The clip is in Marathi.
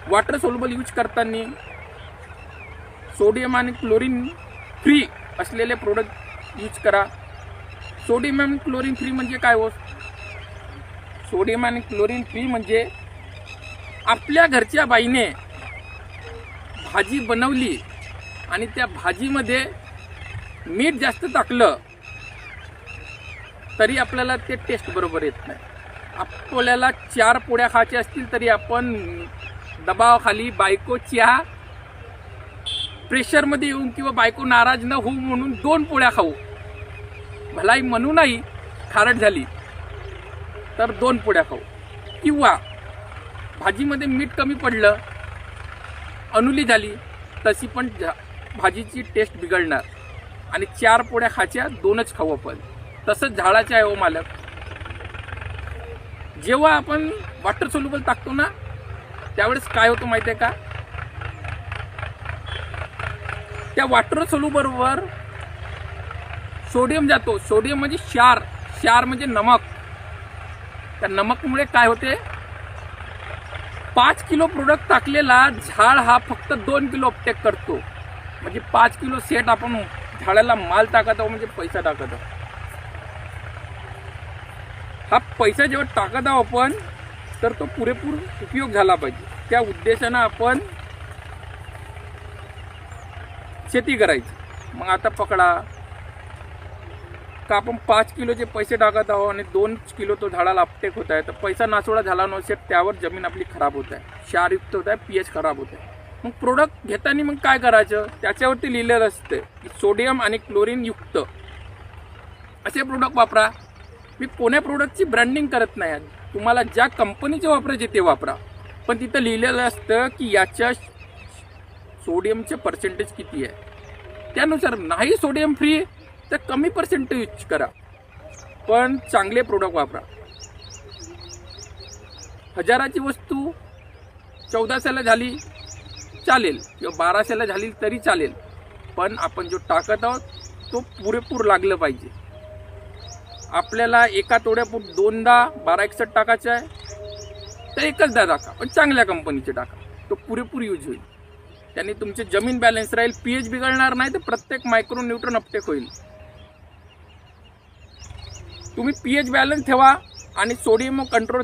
वॉटर सोल्युबल यूज करताना सोडियम आणि क्लोरीन फ्री असलेले प्रोडक्ट यूज करा. सोडियम आणि क्लोरीन फ्री म्हणजे काय हो? सोडियम आणि क्लोरीन फ्री म्हणजे आपल्या घरच्या बाईने भाजी बनवली आणि त्या भाजीमध्ये मीठ जास्त टाकलं तरी आपल्याला ते टेस्ट बरोबर येत नाही. आपल्याला 4 पोळ्या खायच्या असतील तरी आपण दबावाखाली बायकोच्या प्रेशरमध्ये येऊन किंवा बायको नाराज न होऊ म्हणून 2 पोळ्या खाऊ. भलाई म्हणू नाही खारट झाली तर 2 पोळ्या खाऊ. किंवा भाजीमध्ये मीठ कमी पडलं, अनुली झाली, तशी पण भाजीची टेस्ट बिघडणार आणि 4 पोळ्या खायच्या 2च खाऊ आपण. तसंच झाडाचं आहे हो मालक. जेव्हा आपण वॉटर सोल्युबल टाकतो ना त्यावेळेस काय होतं माहिती आहे का? त्या वॉटर सोल्युबलवर सोडियम जातो. सोडियम म्हणजे क्षार म्हणजे नमक. त्या नमकमुळे काय होते? 5 किलो प्रोडक्ट टाकलेला झाड हा फक्त 2 किलो अपटेक करतो. म्हणजे 5 किलो सेट आपण झाडाला माल टाकत आहोत म्हणजे पैसा टाकत आहोत. हा पैसा जेव्हा टाकत आहोत आपण तर तो पुरेपूर उपयोग झाला पाहिजे. त्या उद्देशानं आपण शेती करायची. मग आता पकडा का आपण 5 किलोचे पैसे टाकत आहोत आणि 2 किलो तो झाडाला अपटेक होत आहे तर पैसा नासोडा झाला नसेल, त्यावर जमीन आपली खराब होत आहे, क्षारयुक्त होत आहे, पीएच खराब होत आहे. मग प्रोडक्ट घेताना मग काय करायचं? त्याच्यावरती लिहिलेलं असते की सोडियम आणि क्लोरीन युक्त असे प्रोडक्ट वापरा. मी कोण्या प्रोडक्टची ब्रँडिंग करत नाही. तुम्हाला ज्या कंपनीचे वापरायचे ते वापरा, पण तिथं लिहिलेलं असतं की याच्या सोडियमचे पर्सेंटेज किती आहे. त्यानुसार नाही सोडियम फ्री तर कमी पर्सेंटेज यूज करा, पण चांगले प्रोडक्ट वापरा. 1000ची वस्तू 1400ला झाली चालेल किंवा 1200ला झाली तरी चालेल, पण आपण जो टाकत आहोत तो पुरेपूर लागलं पाहिजे. आपल्याला एका तोड्यापूर 2दा 1261 टाकायचं आहे तर 1दा टाका, पण चांगल्या कंपनीचे टाका. तो पुरेपूर यूज होईल. त्याने तुमचे जमीन बॅलन्स राहील, पीएच बिघडणार नाही तर प्रत्येक मायक्रो न्यूट्रन अपटेक होईल. तुम्ही पीएच बॅलन्स ठेवा आणि सोडियम कंट्रोल